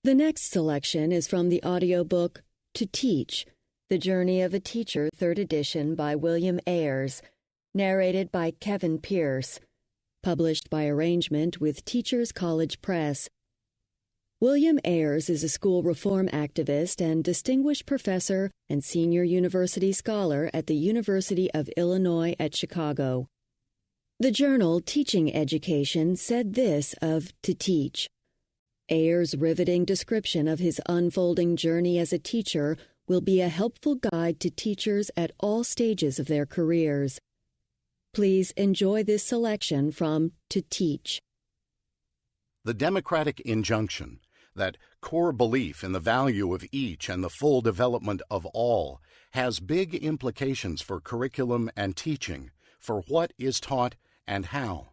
The next selection is from the audiobook To Teach, The Journey of a Teacher, 3rd edition by William Ayers, narrated by Kevin Pierce, published by arrangement with Teachers College Press. William Ayers is a school reform activist and distinguished professor and senior university scholar at the University of Illinois at Chicago. The journal Teaching Education said this of To Teach. Ayers' riveting description of his unfolding journey as a teacher will be a helpful guide to teachers at all stages of their careers. Please enjoy this selection from To Teach. The democratic injunction, that core belief in the value of each and the full development of all, has big implications for curriculum and teaching, for what is taught and how.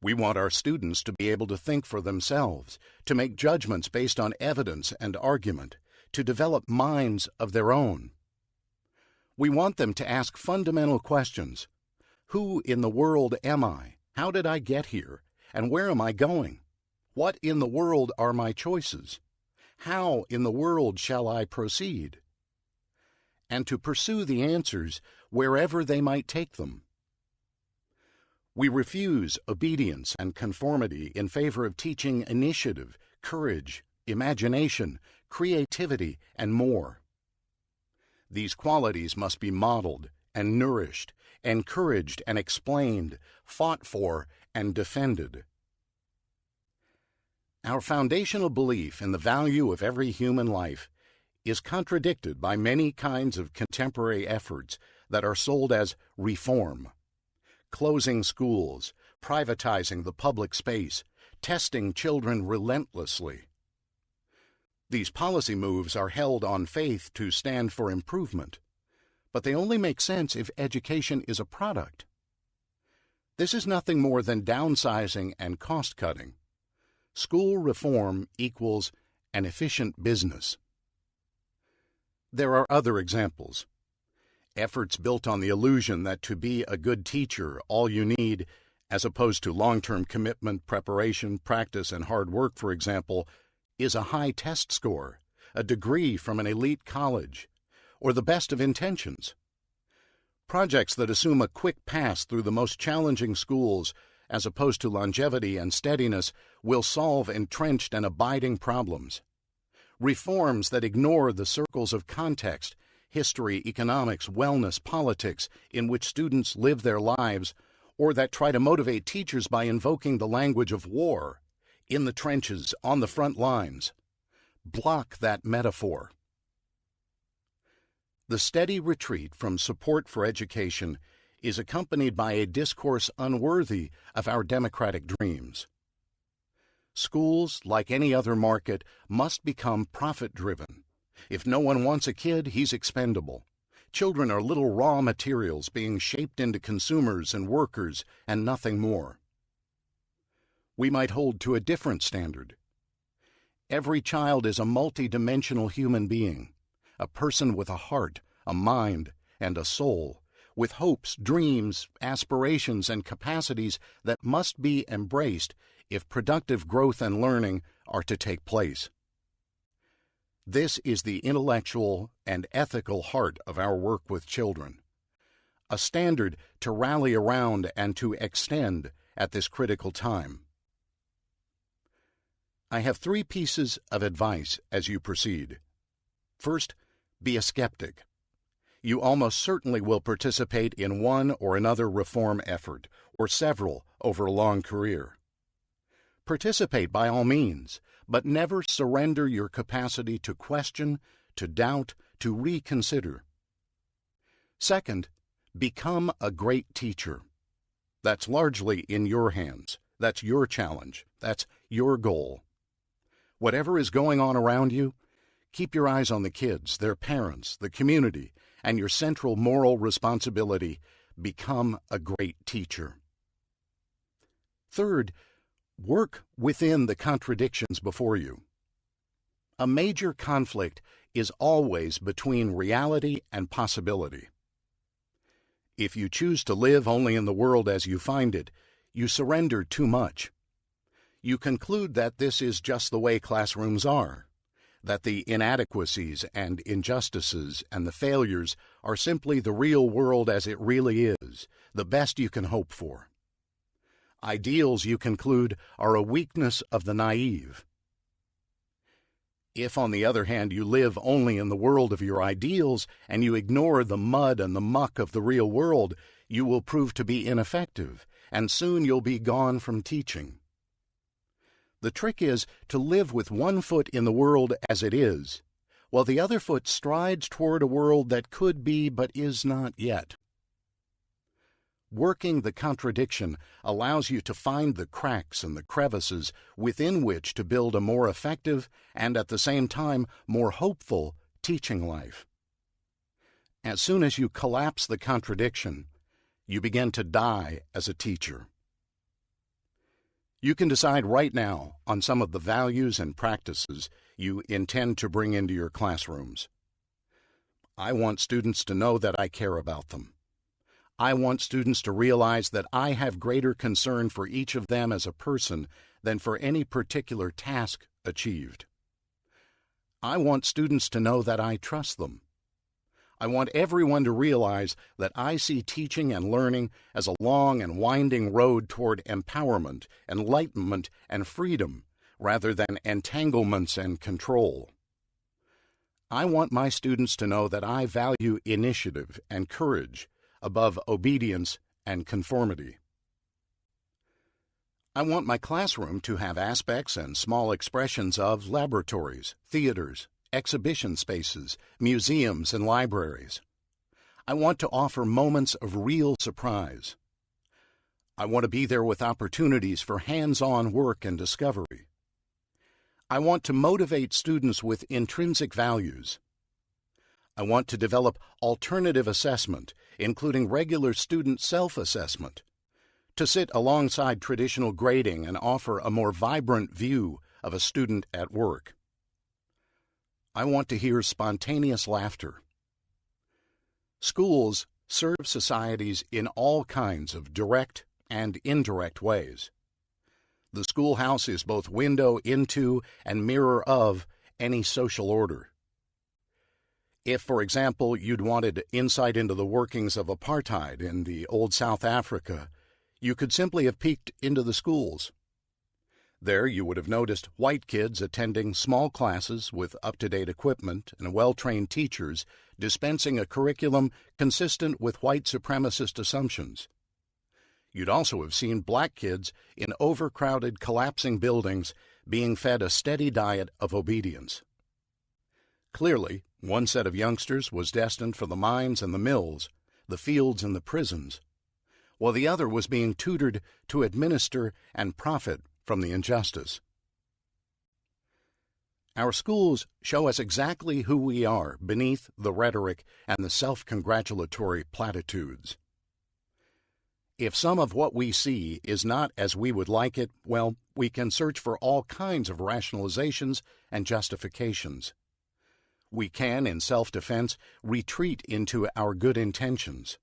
We want our students to be able to think for themselves, to make judgments based on evidence and argument, to develop minds of their own. We want them to ask fundamental questions. Who in the world am I? How did I get here? And where am I going? What in the world are my choices? How in the world shall I proceed? And to pursue the answers wherever they might take them. We refuse obedience and conformity in favor of teaching initiative, courage, imagination, creativity, and more. These qualities must be modeled and nourished, encouraged and explained, fought for and defended. Our foundational belief in the value of every human life is contradicted by many kinds of contemporary efforts that are sold as reform. Closing schools, privatizing the public space, testing children relentlessly. These policy moves are held on faith to stand for improvement, but they only make sense if education is a product. This is nothing more than downsizing and cost-cutting. School reform equals an efficient business. There are other examples. Efforts built on the illusion that to be a good teacher, all you need, as opposed to long-term commitment, preparation, practice, and hard work, for example, is a high test score, a degree from an elite college, or the best of intentions. Projects that assume a quick pass through the most challenging schools, as opposed to longevity and steadiness, will solve entrenched and abiding problems. Reforms that ignore the circles of context, history, economics, wellness, politics, in which students live their lives, or that try to motivate teachers by invoking the language of war, in the trenches, on the front lines. Block that metaphor. The steady retreat from support for education is accompanied by a discourse unworthy of our democratic dreams. Schools, like any other market, must become profit-driven. If no one wants a kid, he's expendable. Children are little raw materials being shaped into consumers and workers and nothing more. We might hold to a different standard. Every child is a multi-dimensional human being, a person with a heart, a mind, and a soul, with hopes, dreams, aspirations, and capacities that must be embraced if productive growth and learning are to take place. This is the intellectual and ethical heart of our work with children, a standard to rally around and to extend at this critical time. I have 3 pieces of advice as you proceed. First, be a skeptic. You almost certainly will participate in one or another reform effort, or several over a long career. Participate by all means, but never surrender your capacity to question, to doubt, to reconsider. Second, become a great teacher. That's largely in your hands. That's your challenge. That's your goal. Whatever is going on around you, keep your eyes on the kids, their parents, the community, and your central moral responsibility: become a great teacher. Third, work within the contradictions before you. A major conflict is always between reality and possibility. If you choose to live only in the world as you find it, you surrender too much. you conclude that this is just the way classrooms are, that the inadequacies and injustices and the failures are simply the real world as it really is, the best you can hope for. Ideals, you conclude, are a weakness of the naive. If, on the other hand, you live only in the world of your ideals and you ignore the mud and the muck of the real world, you will prove to be ineffective, and soon you'll be gone from teaching. The trick is to live with one foot in the world as it is, while the other foot strides toward a world that could be but is not yet. Working the contradiction allows you to find the cracks and the crevices within which to build a more effective and at the same time more hopeful teaching life. As soon as you collapse the contradiction, you begin to die as a teacher. You can decide right now on some of the values and practices you intend to bring into your classrooms. I want students to know that I care about them. I want students to realize that I have greater concern for each of them as a person than for any particular task achieved. I want students to know that I trust them. I want everyone to realize that I see teaching and learning as a long and winding road toward empowerment, enlightenment, and freedom, rather than entanglements and control. I want my students to know that I value initiative and courage above obedience and conformity. I want my classroom to have aspects and small expressions of laboratories, theaters, exhibition spaces, museums, and libraries. I want to offer moments of real surprise. I want to be there with opportunities for hands-on work and discovery. I want to motivate students with intrinsic values. I want to develop alternative assessment, including regular student self-assessment, to sit alongside traditional grading and offer a more vibrant view of a student at work. I want to hear spontaneous laughter. Schools serve societies in all kinds of direct and indirect ways. The schoolhouse is both window into and mirror of any social order. If, for example, you'd wanted insight into the workings of apartheid in the old South Africa, you could simply have peeked into the schools. There you would have noticed white kids attending small classes with up-to-date equipment and well-trained teachers dispensing a curriculum consistent with white supremacist assumptions. You'd also have seen black kids in overcrowded, collapsing buildings being fed a steady diet of obedience. Clearly, one set of youngsters was destined for the mines and the mills, the fields and the prisons, while the other was being tutored to administer and profit from the injustice. Our schools show us exactly who we are beneath the rhetoric and the self-congratulatory platitudes. If some of what we see is not as we would like it, well, we can search for all kinds of rationalizations and justifications. We can, in self-defense, retreat into our good intentions.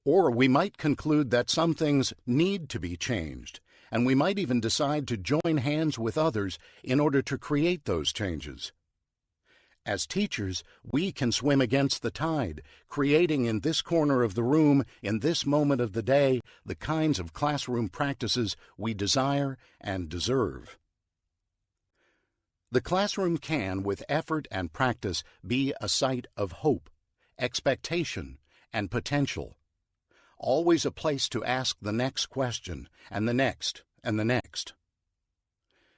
Or we might conclude that some things need to be changed, and we might even decide to join hands with others in order to create those changes. As teachers, we can swim against the tide, creating in this corner of the room, in this moment of the day, the kinds of classroom practices we desire and deserve. The classroom can, with effort and practice, be a site of hope, expectation, and potential. Always a place to ask the next question, and the next, and the next.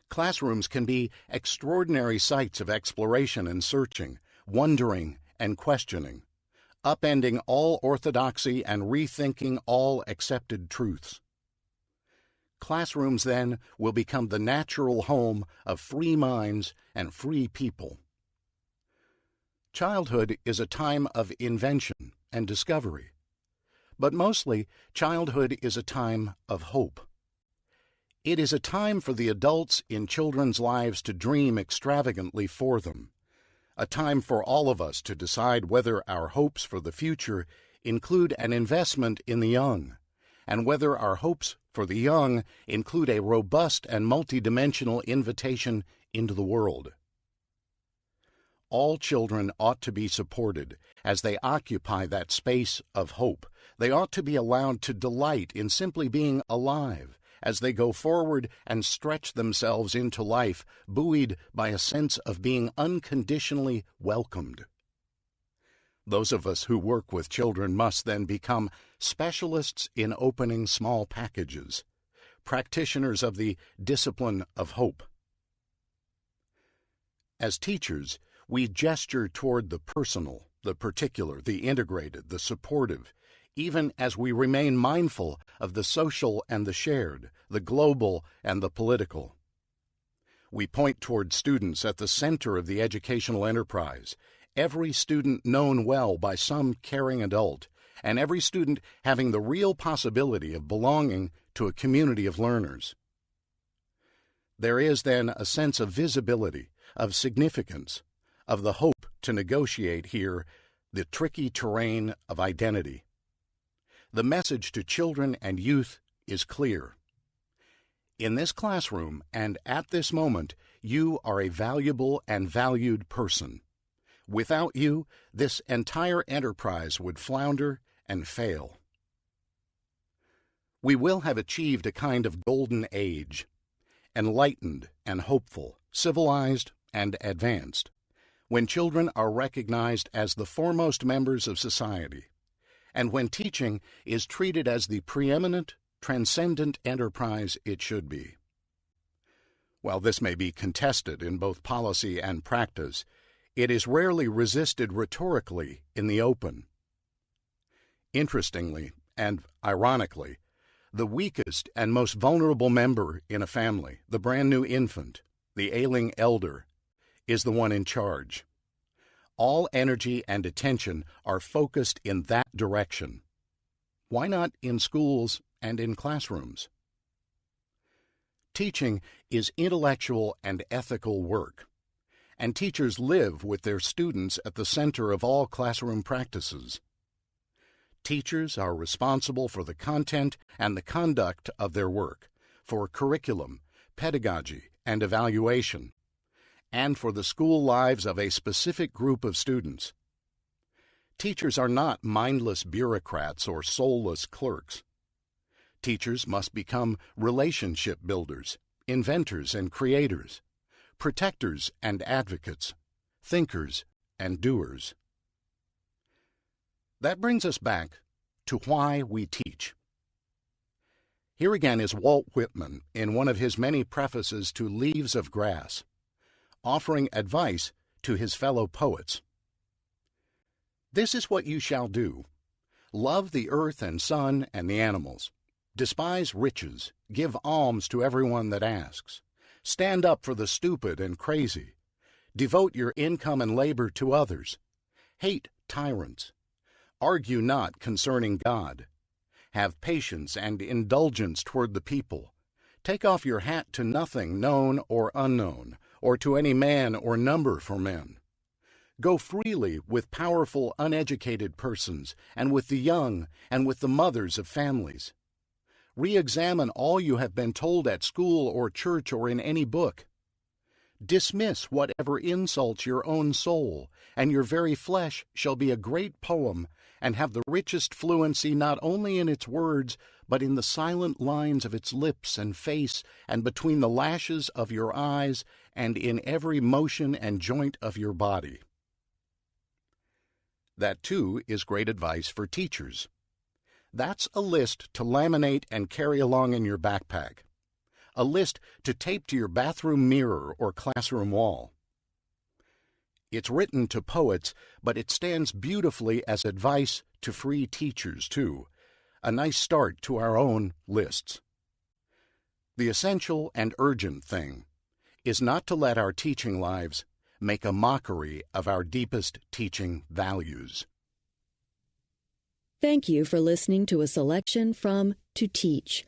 Classrooms can be extraordinary sites of exploration and searching, wondering and questioning, upending all orthodoxy and rethinking all accepted truths. Classrooms, then, will become the natural home of free minds and free people. Childhood is a time of invention and discovery, but mostly childhood is a time of hope. It is a time for the adults in children's lives to dream extravagantly for them, a time for all of us to decide whether our hopes for the future include an investment in the young, and whether our hopes for the young include a robust and multidimensional invitation into the world. All children ought to be supported as they occupy that space of hope. They ought to be allowed to delight in simply being alive as they go forward and stretch themselves into life, buoyed by a sense of being unconditionally welcomed. Those of us who work with children must then become specialists in opening small packages, practitioners of the discipline of hope. As teachers, we gesture toward the personal, the particular, the integrated, the supportive, even as we remain mindful of the social and the shared, the global and the political. We point toward students at the center of the educational enterprise, every student known well by some caring adult, and every student having the real possibility of belonging to a community of learners. There is then a sense of visibility, of significance, of the hope to negotiate here the tricky terrain of identity. The message to children and youth is clear. In this classroom and at this moment, you are a valuable and valued person. Without you, this entire enterprise would flounder and fail. We will have achieved a kind of golden age, enlightened and hopeful, civilized and advanced, when children are recognized as the foremost members of society, and when teaching is treated as the preeminent, transcendent enterprise it should be. While this may be contested in both policy and practice, it is rarely resisted rhetorically in the open. Interestingly and ironically, the weakest and most vulnerable member in a family, the brand new infant, the ailing elder, is the one in charge. All energy and attention are focused in that direction. Why not in schools and in classrooms? Teaching is intellectual and ethical work, and teachers live with their students at the center of all classroom practices. Teachers are responsible for the content and the conduct of their work, for curriculum, pedagogy, and evaluation, and for the school lives of a specific group of students. Teachers are not mindless bureaucrats or soulless clerks. Teachers must become relationship builders, inventors and creators, protectors and advocates, thinkers and doers. That brings us back to why we teach. Here again is Walt Whitman in one of his many prefaces to Leaves of Grass, offering advice to his fellow poets. This is what you shall do. Love the earth and sun and the animals. Despise riches. Give alms to everyone that asks. Stand up for the stupid and crazy. Devote your income and labor to others. Hate tyrants. Argue not concerning God. Have patience and indulgence toward the people. Take off your hat to nothing known or unknown, or to any man or number for men. Go freely with powerful, uneducated persons, and with the young, and with the mothers of families. Re-examine all you have been told at school or church or in any book. Dismiss whatever insults your own soul, and your very flesh shall be a great poem, and have the richest fluency not only in its words, but in the silent lines of its lips and face, and between the lashes of your eyes, and in every motion and joint of your body. That, too, is great advice for teachers. That's a list to laminate and carry along in your backpack. A list to tape to your bathroom mirror or classroom wall. It's written to poets, but it stands beautifully as advice to free teachers, too. A nice start to our own lists. The essential and urgent thing is not to let our teaching lives make a mockery of our deepest teaching values. Thank you for listening to a selection from To Teach,